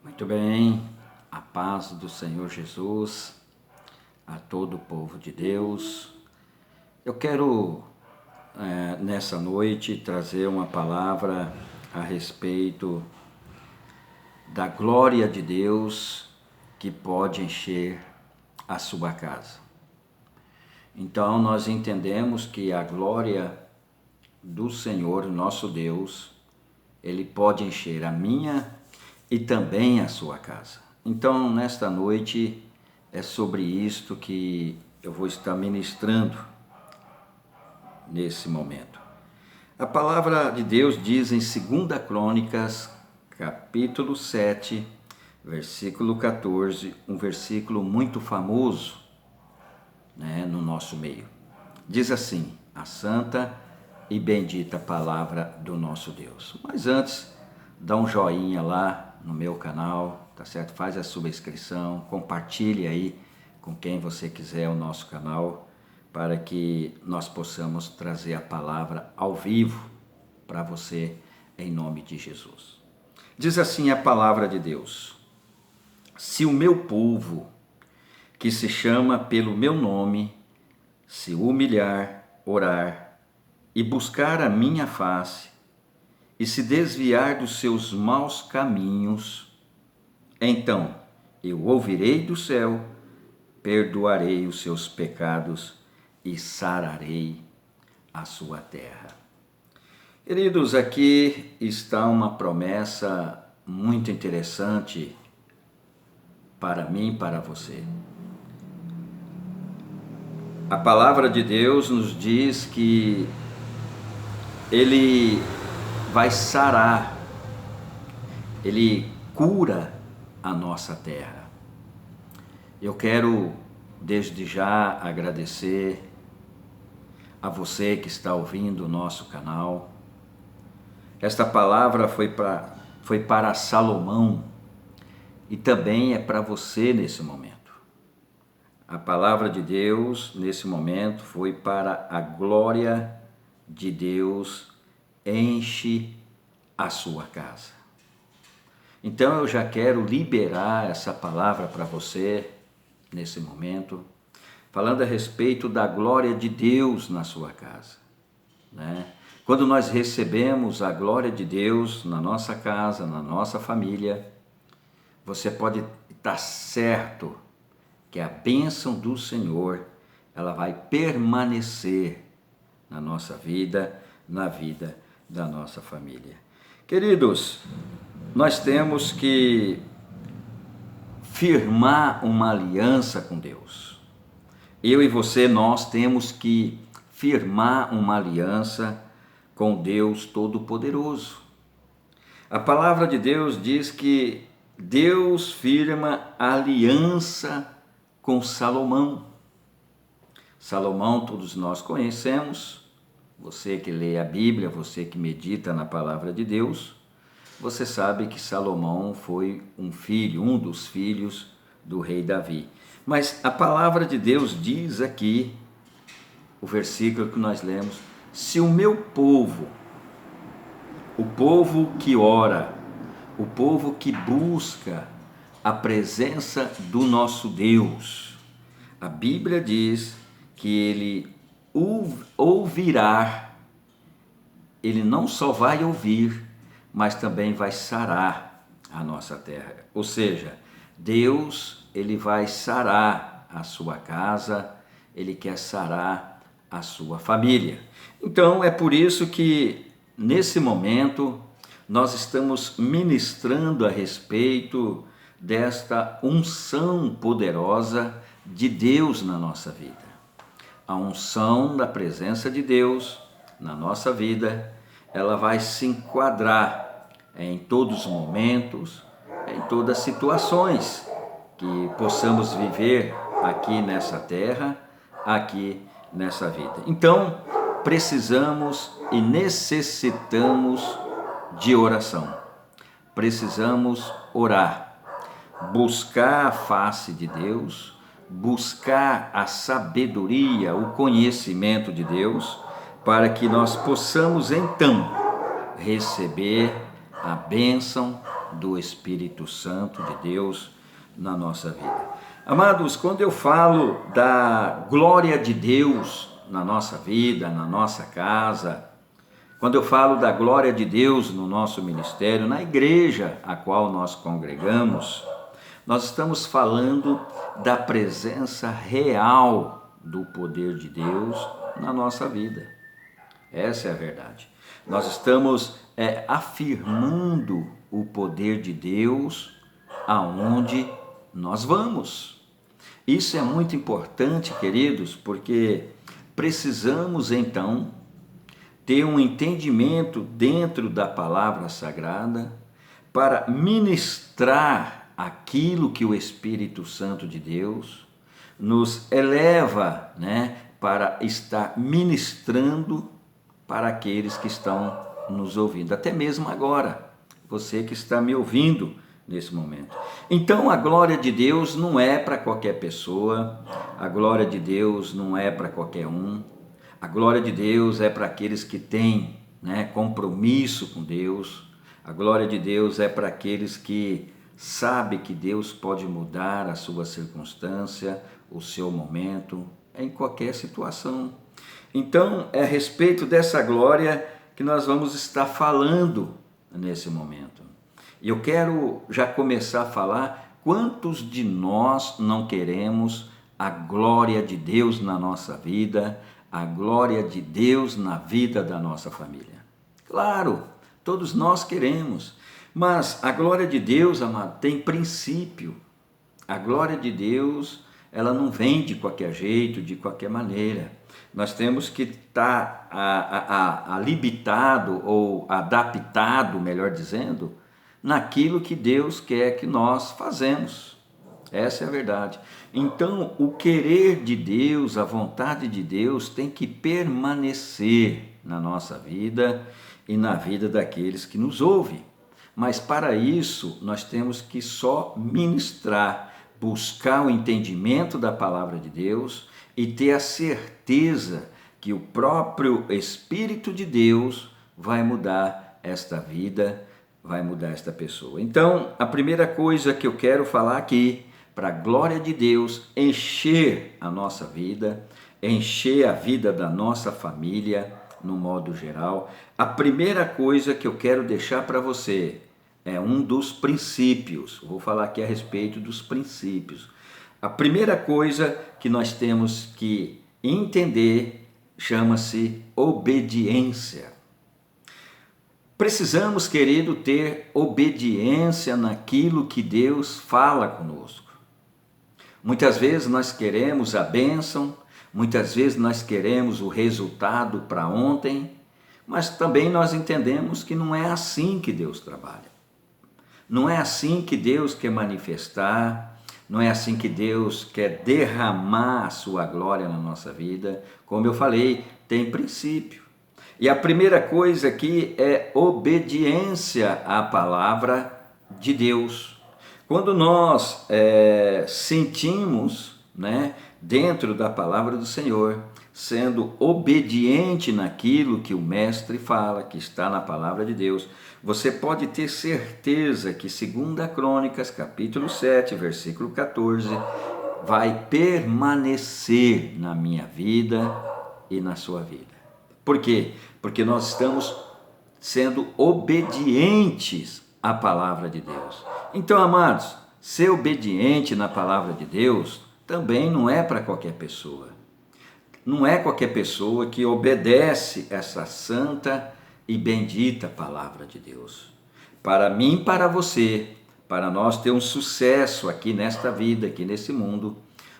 Muito bem, a paz do Senhor Jesus, a todo o povo de Deus. Eu quero, nessa noite, trazer uma palavra a respeito da glória de Deus que pode encher a sua casa. Então, nós entendemos que a glória do Senhor, nosso Deus, Ele pode encher a minha e também a sua casa. Então, nesta noite, é sobre isto que eu vou estar ministrando nesse momento. A palavra de Deus diz em 2 Crônicas, capítulo 7, versículo 14, um versículo muito famoso, no nosso meio. Diz assim: a santa e bendita palavra do nosso Deus. Mas antes, dá um joinha lá no meu canal, tá certo? Faz a sua inscrição, compartilhe aí com quem você quiser o nosso canal, para que nós possamos trazer a palavra ao vivo para você, em nome de Jesus. Diz assim a palavra de Deus: se o meu povo, que se chama pelo meu nome, se humilhar, orar e buscar a minha face, e se desviar dos seus maus caminhos, então eu ouvirei do céu, perdoarei os seus pecados e sararei a sua terra. Queridos, aqui está uma promessa muito interessante para mim e para você. A palavra de Deus nos diz que Ele vai sarar, Ele cura a nossa terra. Eu quero desde já agradecer a você que está ouvindo o nosso canal. Esta palavra foi para Salomão e também é para você nesse momento. A palavra de Deus nesse momento foi para a glória de Deus enche a sua casa. Então eu já quero liberar essa palavra para você nesse momento, falando a respeito da glória de Deus na sua casa, Quando nós recebemos a glória de Deus na nossa casa, na nossa família, você pode estar certo que a bênção do Senhor, ela vai permanecer na nossa vida, na vida da nossa família. Queridos, nós temos que firmar uma aliança com Deus. Eu e você, nós temos que firmar uma aliança com Deus Todo-Poderoso. A palavra de Deus diz que Deus firma aliança com Salomão. Salomão, todos nós conhecemos. Você que lê a Bíblia, você que medita na palavra de Deus, você sabe que Salomão foi um dos filhos do rei Davi. Mas a palavra de Deus diz aqui, o versículo que nós lemos: se o meu povo, o povo que ora, o povo que busca a presença do nosso Deus, a Bíblia diz que Ele ouvirá, Ele não só vai ouvir, mas também vai sarar a nossa terra. Ou seja, Deus, Ele vai sarar a sua casa, Ele quer sarar a sua família. Então é por isso que nesse momento nós estamos ministrando a respeito desta unção poderosa de Deus na nossa vida. A unção da presença de Deus na nossa vida, ela vai se enquadrar em todos os momentos, em todas as situações que possamos viver aqui nessa terra, aqui nessa vida. Então, precisamos e necessitamos de oração. Precisamos orar, buscar a face de Deus, buscar a sabedoria, o conhecimento de Deus, para que nós possamos então receber a bênção do Espírito Santo de Deus na nossa vida. Amados, quando eu falo da glória de Deus na nossa vida, na nossa casa, quando eu falo da glória de Deus no nosso ministério, na igreja a qual nós congregamos, nós estamos falando da presença real do poder de Deus na nossa vida. Essa é a verdade. Nós estamos afirmando o poder de Deus aonde nós vamos. Isso é muito importante, queridos, porque precisamos então ter um entendimento dentro da palavra sagrada para ministrar aquilo que o Espírito Santo de Deus nos eleva, para estar ministrando para aqueles que estão nos ouvindo, até mesmo agora, você que está me ouvindo nesse momento. Então a glória de Deus não é para qualquer pessoa, a glória de Deus não é para qualquer um, a glória de Deus é para aqueles que têm compromisso com Deus, a glória de Deus é para aqueles que sabem que Deus pode mudar a sua circunstância, o seu momento, em qualquer situação. Então é a respeito dessa glória que nós vamos estar falando nesse momento. E eu quero já começar a falar quantos de nós não queremos a glória de Deus na nossa vida, a glória de Deus na vida da nossa família. Claro, todos nós queremos, mas a glória de Deus, amado, tem princípio. A glória de Deus, ela não vem de qualquer jeito, de qualquer maneira. Nós temos que estar limitado ou adaptado, melhor dizendo, naquilo que Deus quer que nós fazemos. Essa é a verdade. Então, o querer de Deus, a vontade de Deus tem que permanecer na nossa vida e na vida daqueles que nos ouvem. Mas para isso, nós temos que só ministrar, buscar o entendimento da palavra de Deus e ter a certeza que o próprio Espírito de Deus vai mudar esta vida, vai mudar esta pessoa. Então, a primeira coisa que eu quero falar aqui, para a glória de Deus encher a nossa vida, encher a vida da nossa família, no modo geral, a primeira coisa que eu quero deixar para você é um dos princípios. Vou falar aqui a respeito dos princípios. A primeira coisa que nós temos que entender chama-se obediência. Precisamos, querido, ter obediência naquilo que Deus fala conosco. Muitas vezes nós queremos a bênção, muitas vezes nós queremos o resultado para ontem, mas também nós entendemos que não é assim que Deus trabalha. Não é assim que Deus quer manifestar, não é assim que Deus quer derramar a sua glória na nossa vida. Como eu falei, tem princípio. E a primeira coisa aqui é obediência à palavra de Deus. Quando nós sentimos, dentro da palavra do Senhor, sendo obediente naquilo que o Mestre fala, que está na palavra de Deus, você pode ter certeza que 2 Crônicas, capítulo 7, versículo 14, vai permanecer na minha vida e na sua vida. Por quê? Porque nós estamos sendo obedientes à palavra de Deus. Então, amados, ser obediente na palavra de Deus também não é para qualquer pessoa. Não é qualquer pessoa que obedece essa santa e bendita palavra de Deus. Para mim, para você, para nós ter um sucesso aqui nesta vida, aqui nesse mundo,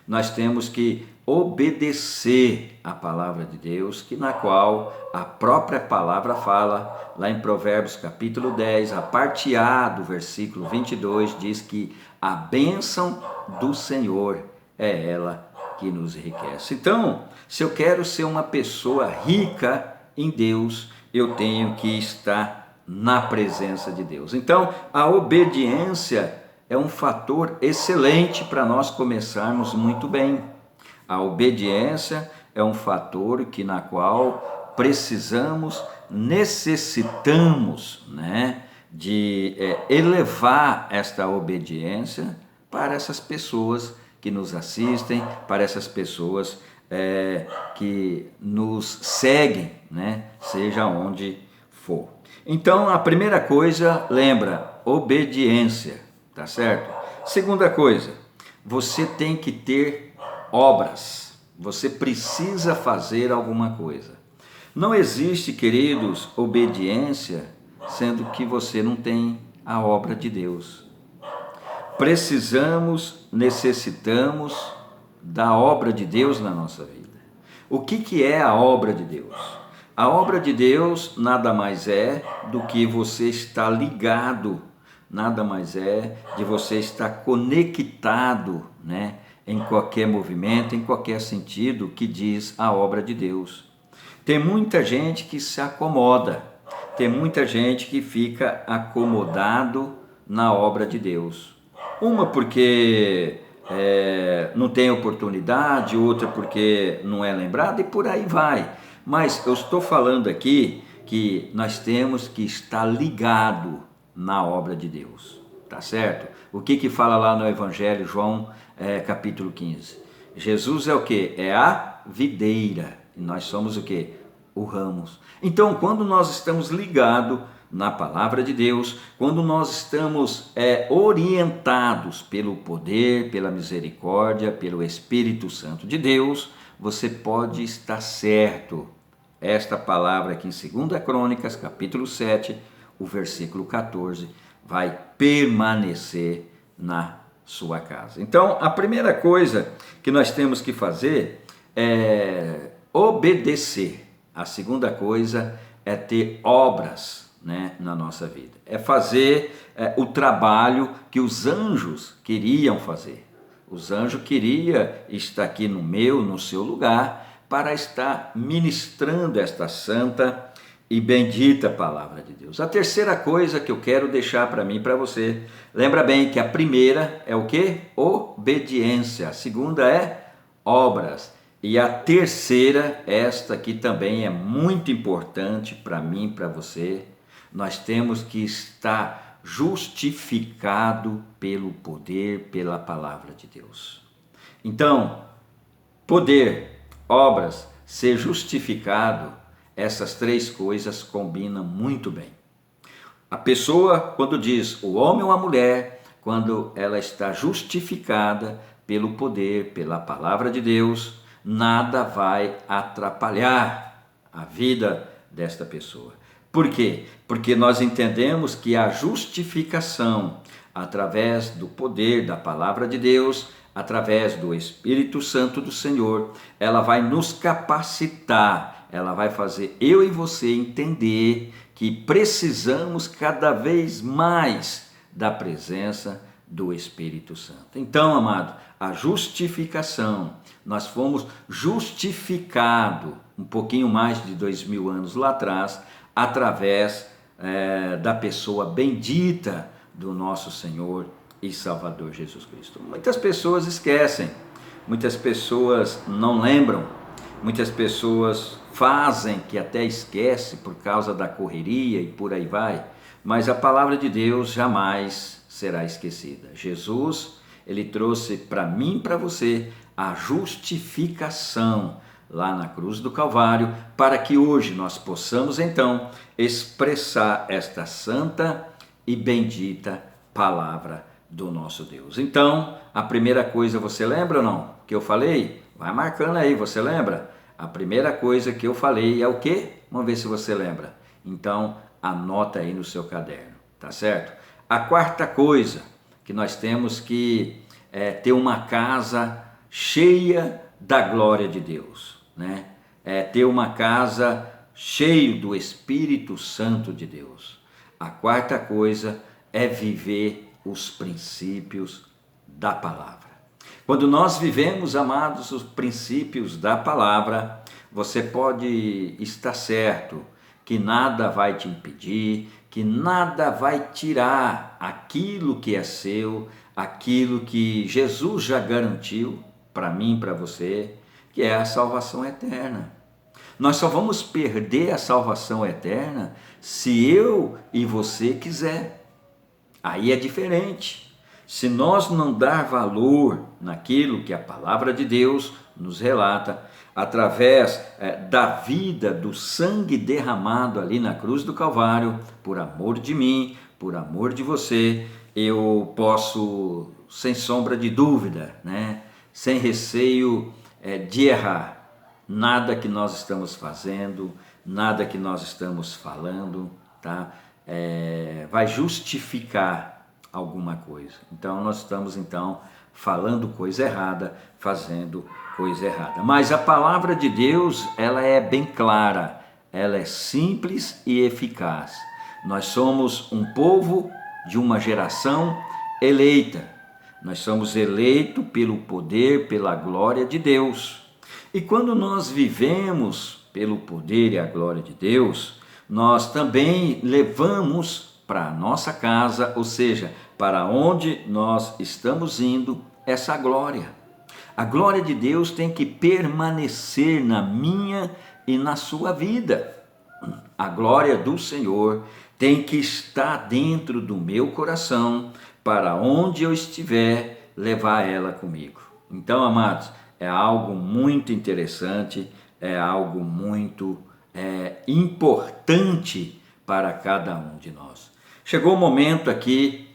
nós temos que obedecer a palavra de Deus, que na qual a própria palavra fala, lá em Provérbios capítulo 10, a parte A do versículo 22, diz que a bênção do Senhor é ela que nos enriquece. Então, se eu quero ser uma pessoa rica em Deus, eu tenho que estar na presença de Deus. Então, a obediência é um fator excelente para nós começarmos muito bem. A obediência é um fator na qual precisamos, necessitamos, elevar esta obediência para essas pessoas que nos assistem, para essas pessoas que nos seguem, né? Seja onde for. Então, a primeira coisa, lembra, obediência, tá certo? Segunda coisa, você tem que ter obras, você precisa fazer alguma coisa. Não existe, queridos, obediência, sendo que você não tem a obra de Deus. Necessitamos da obra de Deus na nossa vida. O que é a obra de Deus? A obra de Deus nada mais é do que você estar ligado, nada mais é de você estar conectado, né, em qualquer movimento, em qualquer sentido que diz a obra de Deus. Tem muita gente que se acomoda, tem muita gente que fica acomodado na obra de Deus. Uma porque não tem oportunidade, outra porque não é lembrada e por aí vai. Mas eu estou falando aqui que nós temos que estar ligado na obra de Deus, tá certo? O que fala lá no Evangelho, João capítulo 15? Jesus é o que? É a videira, e nós somos o que? O ramos. Então, quando nós estamos ligados na palavra de Deus, quando nós estamos orientados pelo poder, pela misericórdia, pelo Espírito Santo de Deus, você pode estar certo. Esta palavra aqui em 2 Crônicas, capítulo 7, o versículo 14, vai permanecer na sua casa. Então, a primeira coisa que nós temos que fazer é obedecer. A segunda coisa é ter obras, né, na nossa vida. É fazer o trabalho que os anjos queriam fazer. Os anjos queriam estar aqui no seu lugar, para estar ministrando esta santa e bendita palavra de Deus. A terceira coisa que eu quero deixar para mim e para você, lembra bem que a primeira é o quê? Obediência. A segunda é obras. E a terceira, esta aqui também é muito importante para mim e para você, nós temos que estar justificado pelo poder, pela palavra de Deus. Então, poder, obras, ser justificado, essas três coisas combinam muito bem. A pessoa, quando diz o homem ou a mulher, quando ela está justificada pelo poder, pela palavra de Deus, nada vai atrapalhar a vida desta pessoa. Por quê? Porque nós entendemos que a justificação, através do poder da palavra de Deus, através do Espírito Santo do Senhor, ela vai nos capacitar, ela vai fazer eu e você entender que precisamos cada vez mais da presença do Espírito Santo. Então, amado, a justificação, nós fomos justificados um pouquinho mais de 2000 anos lá atrás, através da pessoa bendita do nosso Senhor e Salvador Jesus Cristo. Muitas pessoas esquecem, muitas pessoas não lembram, muitas pessoas fazem que até esquece por causa da correria e por aí vai, mas a palavra de Deus jamais será esquecida. Jesus, ele trouxe para mim e para você a justificação lá na cruz do Calvário, para que hoje nós possamos então expressar esta santa e bendita palavra do nosso Deus. Então, a primeira coisa, você lembra ou não? Que eu falei? Vai marcando aí, você lembra? A primeira coisa que eu falei é o quê? Vamos ver se você lembra. Então, anota aí no seu caderno, tá certo? A quarta coisa que nós temos que ter uma casa cheia da glória de Deus, né? Ter uma casa cheia do Espírito Santo de Deus. A quarta coisa é viver os princípios da palavra. Quando nós vivemos, amados, os princípios da palavra, você pode estar certo que nada vai te impedir, que nada vai tirar aquilo que é seu, aquilo que Jesus já garantiu para mim e para você, que é a salvação eterna. Nós só vamos perder a salvação eterna se eu e você quiser. Aí é diferente. Se nós não dar valor naquilo que a palavra de Deus nos relata, através da vida, do sangue derramado ali na cruz do Calvário, por amor de mim, por amor de você, eu posso, sem sombra de dúvida, né, sem receio de errar, nada que nós estamos fazendo, nada que nós estamos falando, tá, vai justificar alguma coisa. Então nós estamos falando coisa errada, fazendo coisa errada. Mas a palavra de Deus, ela é bem clara, ela é simples e eficaz. Nós somos um povo de uma geração eleita. Nós somos eleitos pelo poder, pela glória de Deus. E quando nós vivemos pelo poder e a glória de Deus, nós também levamos para a nossa casa, ou seja, para onde nós estamos indo, essa glória. A glória de Deus tem que permanecer na minha e na sua vida. A glória do Senhor tem que estar dentro do meu coração, para onde eu estiver, levar ela comigo. Então, amados, é algo muito interessante, é algo muito importante para cada um de nós. Chegou o momento aqui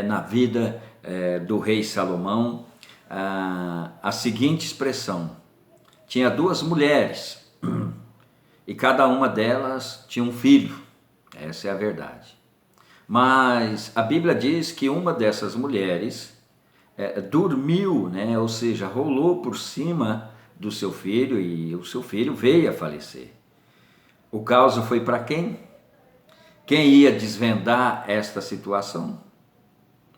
na vida do rei Salomão, a seguinte expressão: tinha 2 mulheres e cada uma delas tinha um filho, essa é a verdade. Mas a Bíblia diz que uma dessas mulheres dormiu, né? Ou seja, rolou por cima do seu filho e o seu filho veio a falecer. O caso foi para quem? Quem ia desvendar esta situação?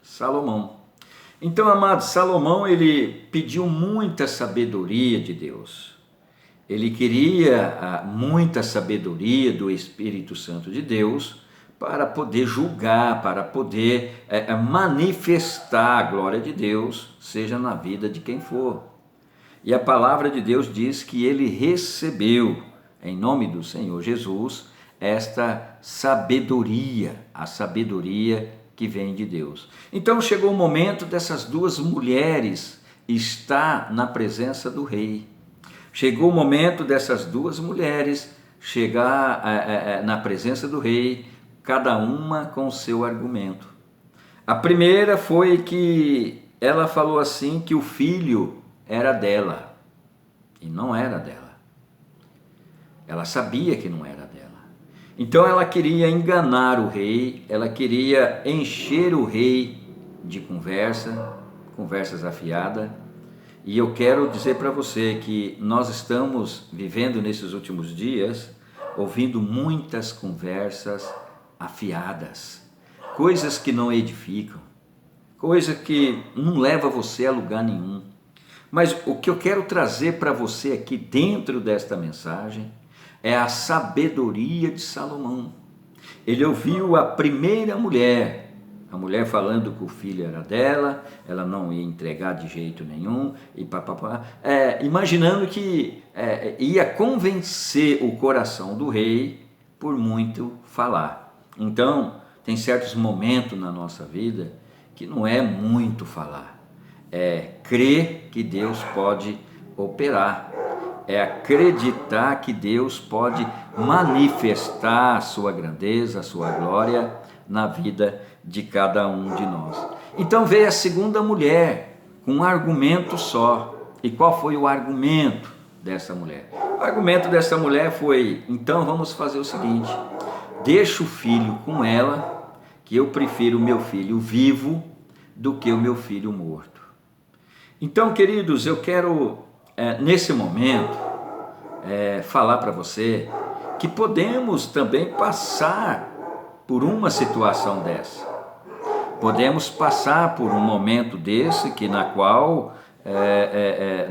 Salomão. Então, amado, Salomão, ele pediu muita sabedoria de Deus. Ele queria muita sabedoria do Espírito Santo de Deus para poder julgar, para poder manifestar a glória de Deus, seja na vida de quem for. E a palavra de Deus diz que ele recebeu, em nome do Senhor Jesus, esta sabedoria, a sabedoria que vem de Deus. Então chegou o momento dessas 2 mulheres estar na presença do rei. Chegou o momento dessas 2 mulheres chegar na presença do rei, cada uma com o seu argumento. A primeira foi que ela falou assim que o filho era dela, e não era dela. Ela sabia que não era dela. Então ela queria enganar o rei, ela queria encher o rei de conversas afiadas. E eu quero dizer para você que nós estamos vivendo nesses últimos dias, ouvindo muitas conversas afiadas, coisas que não edificam, coisas que não levam você a lugar nenhum. Mas o que eu quero trazer para você aqui dentro desta mensagem é a sabedoria de Salomão. Ele ouviu a primeira mulher, a mulher falando que o filho era dela, ela não ia entregar de jeito nenhum, e papapá, imaginando que ia convencer o coração do rei por muito falar. Então, tem certos momentos na nossa vida que não é muito falar, é crer que Deus pode operar, é acreditar que Deus pode manifestar a sua grandeza, a sua glória na vida de cada um de nós. Então veio a segunda mulher com um argumento só. E qual foi o argumento dessa mulher? O argumento dessa mulher foi: então vamos fazer o seguinte, deixa o filho com ela, que eu prefiro o meu filho vivo do que o meu filho morto. Então, queridos, eu quero nesse momento falar para você que podemos também passar por uma situação dessa. Podemos passar por um momento desse na qual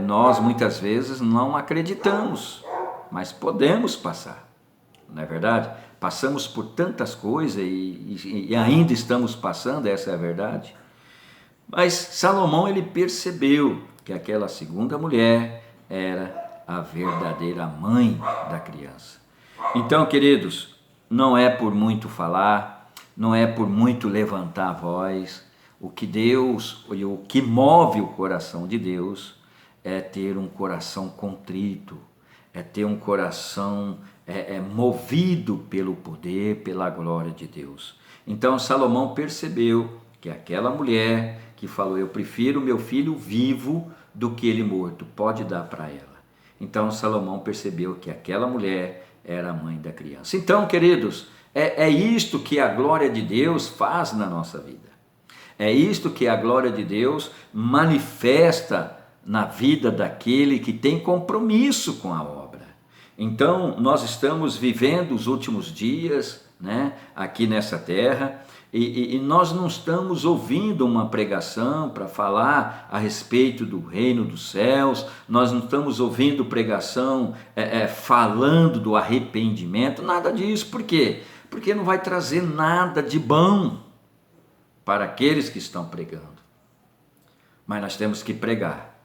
nós muitas vezes não acreditamos, mas podemos passar, não é verdade? Passamos por tantas coisas e ainda estamos passando, essa é a verdade. Mas Salomão, ele percebeu que aquela segunda mulher era a verdadeira mãe da criança. Então, queridos, não é por muito falar, não é por muito levantar a voz. O que Deus, o que move o coração de Deus é ter um coração contrito, é ter um coração movido pelo poder, pela glória de Deus. Então Salomão percebeu que aquela mulher que falou, eu prefiro meu filho vivo do que ele morto, pode dar para ela. Então Salomão percebeu que aquela mulher era a mãe da criança. Então, queridos, é isto que a glória de Deus faz na nossa vida. É isto que a glória de Deus manifesta na vida daquele que tem compromisso com a obra. Então, nós estamos vivendo os últimos dias, né, aqui nessa terra, e nós não estamos ouvindo uma pregação para falar a respeito do reino dos céus, nós não estamos ouvindo pregação falando do arrependimento, nada disso. Por quê? Porque não vai trazer nada de bom para aqueles que estão pregando. Mas nós temos que pregar,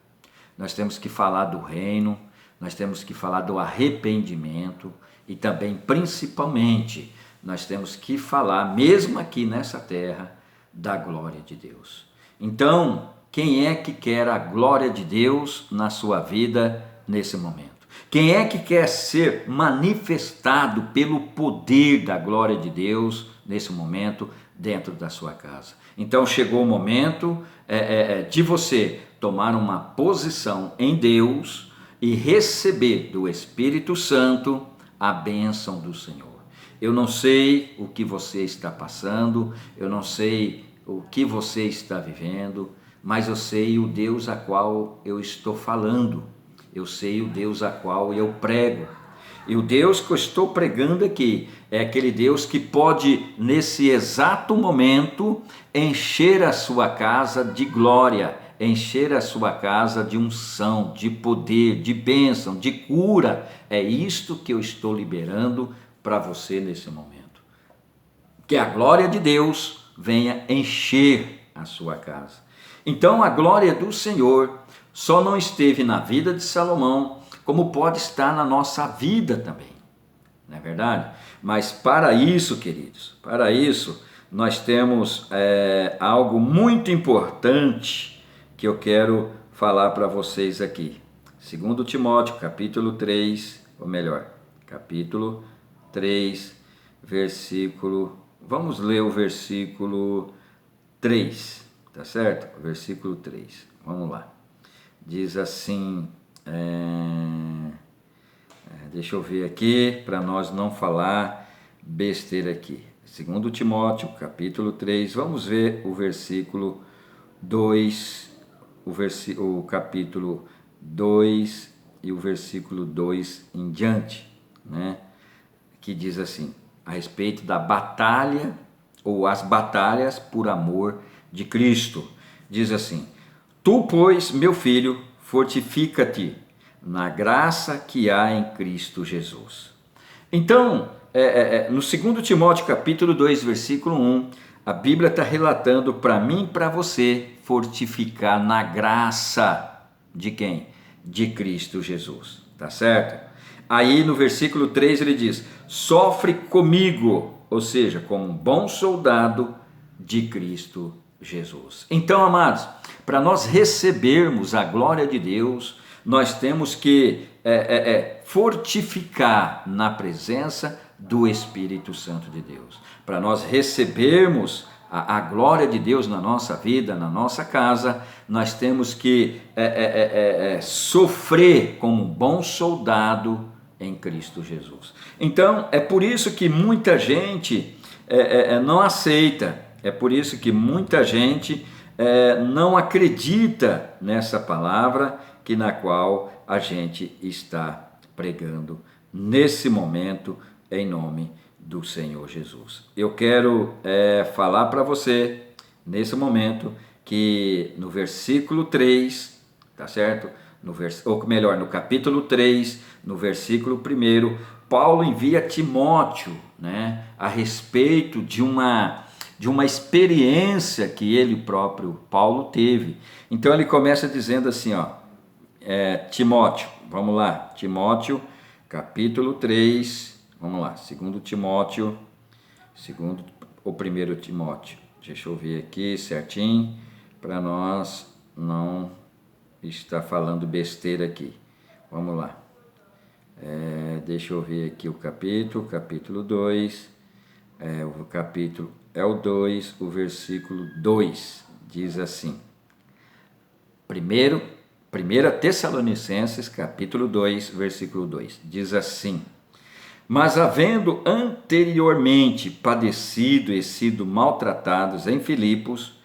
nós temos que falar do reino, nós temos que falar do arrependimento e também, principalmente, nós temos que falar, mesmo aqui nessa terra, da glória de Deus. Então, quem é que quer a glória de Deus na sua vida nesse momento? Quem é que quer ser manifestado pelo poder da glória de Deus nesse momento dentro da sua casa? Então chegou o momento de você tomar uma posição em Deus e receber do Espírito Santo a bênção do Senhor. Eu não sei o que você está passando, eu não sei o que você está vivendo, mas eu sei o Deus a qual eu estou falando, eu sei o Deus a qual eu prego. E o Deus que eu estou pregando aqui é aquele Deus que pode, nesse exato momento, encher a sua casa de glória, encher a sua casa de unção, de poder, de bênção, de cura. É isto que eu estou liberando para você nesse momento. Que a glória de Deus venha encher a sua casa. Então a glória do Senhor só não esteve na vida de Salomão, como pode estar na nossa vida também, não é verdade? Mas para isso, queridos, para isso nós temos algo muito importante que eu quero falar para vocês aqui. 2 Timóteo, capítulo 3, ou melhor, capítulo 3, versículo... Vamos ler o versículo 3, tá certo? Versículo 3, vamos lá. Diz assim... deixa eu ver aqui, para nós não falar besteira aqui. 2 Timóteo, capítulo 3, vamos ver o versículo 2, o capítulo 2 e o versículo 2 em diante, né? Que diz assim, a respeito da batalha, ou as batalhas por amor de Cristo. Diz assim, tu, pois, meu filho, fortifica-te na graça que há em Cristo Jesus. Então, no 2 Timóteo capítulo 2, versículo 1, a Bíblia está relatando para mim e para você fortificar na graça de quem? De Cristo Jesus, tá certo? Aí no versículo 3 ele diz, sofre comigo, ou seja, como um bom soldado de Cristo Jesus. Então, amados, para nós recebermos a glória de Deus, nós temos que fortificar na presença do Espírito Santo de Deus. Para nós recebermos a glória de Deus na nossa vida, na nossa casa, nós temos que sofrer como um bom soldado em Cristo Jesus. Então, é por isso que muita gente não aceita, é por isso que muita gente não acredita nessa palavra que na qual a gente está pregando nesse momento em nome do Senhor Jesus. Eu quero falar para você nesse momento que no versículo 3, tá certo? Ou melhor, no capítulo 3, no versículo 1, Paulo envia Timóteo, né, a respeito de uma experiência que ele próprio, Paulo, teve. Então ele começa dizendo assim, ó, Timóteo, Vamos lá, Timóteo, capítulo 3. Vamos lá, 2 Timóteo, segundo ou 1 Timóteo. Deixa eu ver aqui certinho, para nós não estar falando besteira aqui. Vamos lá. Deixa eu ver aqui o capítulo 2. O capítulo é o 2, o versículo 2. Diz assim. 1 Tessalonicenses, capítulo 2, versículo 2. Diz assim: Mas havendo anteriormente padecido e sido maltratados em Filipos,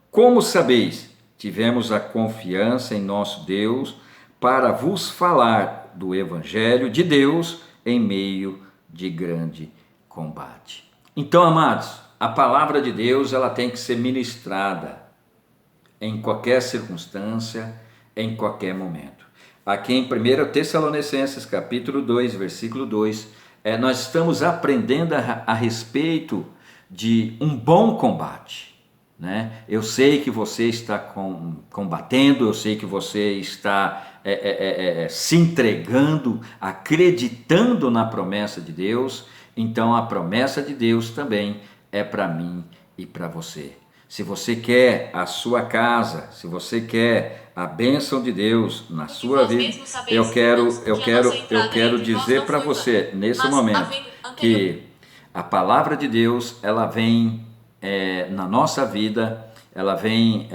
como sabeis, tivemos a confiança em nosso Deus para vos falar do Evangelho de Deus em meio de grande combate. Então, amados, a palavra de Deus ela tem que ser ministrada em qualquer circunstância, em qualquer momento. Aqui em 1 Tessalonicenses, capítulo 2, versículo 2, nós estamos aprendendo a respeito de um bom combate. Né? Eu sei que você está combatendo, eu sei que você está se entregando, acreditando na promessa de Deus, então a promessa de Deus também é para mim e para você. Se você quer a sua casa, se você quer a bênção de Deus na sua vida, eu quero dizer para você nesse momento que a palavra de Deus ela vem na nossa vida, ela vem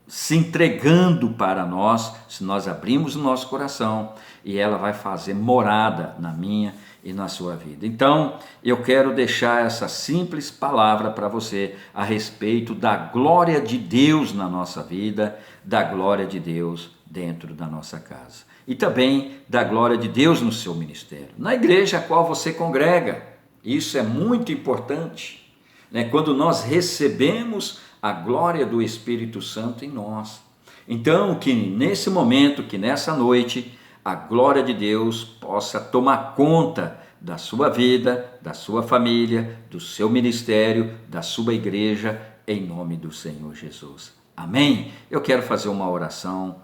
se entregando para nós, se nós abrirmos o nosso coração, e ela vai fazer morada na minha e na sua vida. Então, eu quero deixar essa simples palavra para você a respeito da glória de Deus na nossa vida, da glória de Deus dentro da nossa casa. E também da glória de Deus no seu ministério, na igreja a qual você congrega. Isso é muito importante, né? Quando nós recebemos a glória do Espírito Santo em nós. Então, que nesse momento, que nessa noite, a glória de Deus possa tomar conta da sua vida, da sua família, do seu ministério, da sua igreja, em nome do Senhor Jesus. Amém? Eu quero fazer uma oração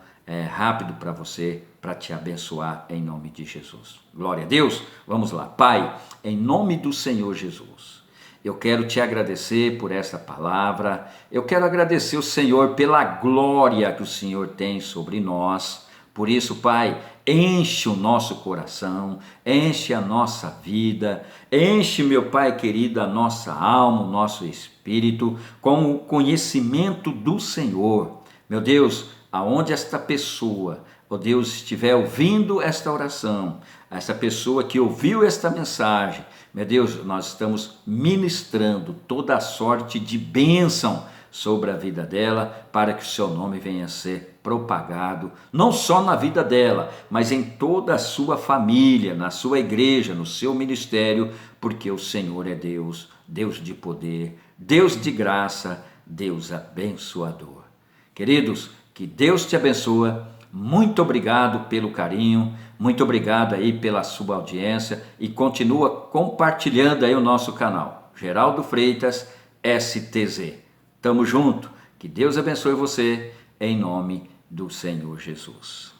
rápido para você, para te abençoar em nome de Jesus. Glória a Deus. Vamos lá. Pai, em nome do Senhor Jesus, eu quero te agradecer por essa palavra, eu quero agradecer o Senhor pela glória que o Senhor tem sobre nós. Por isso, Pai, enche o nosso coração, enche a nossa vida, enche, meu Pai querido, a nossa alma, o nosso espírito, com o conhecimento do Senhor. Meu Deus, aonde esta pessoa, ó Deus, estiver ouvindo esta oração, essa pessoa que ouviu esta mensagem, meu Deus, nós estamos ministrando toda a sorte de bênção sobre a vida dela, para que o seu nome venha a ser propagado, não só na vida dela, mas em toda a sua família, na sua igreja, no seu ministério, porque o Senhor é Deus, Deus de poder, Deus de graça, Deus abençoador. Queridos, que Deus te abençoe. Muito obrigado pelo carinho, muito obrigado aí pela sua audiência e continua compartilhando aí o nosso canal, Geraldo Freitas STZ. Tamo junto, que Deus abençoe você em nome do Senhor Jesus.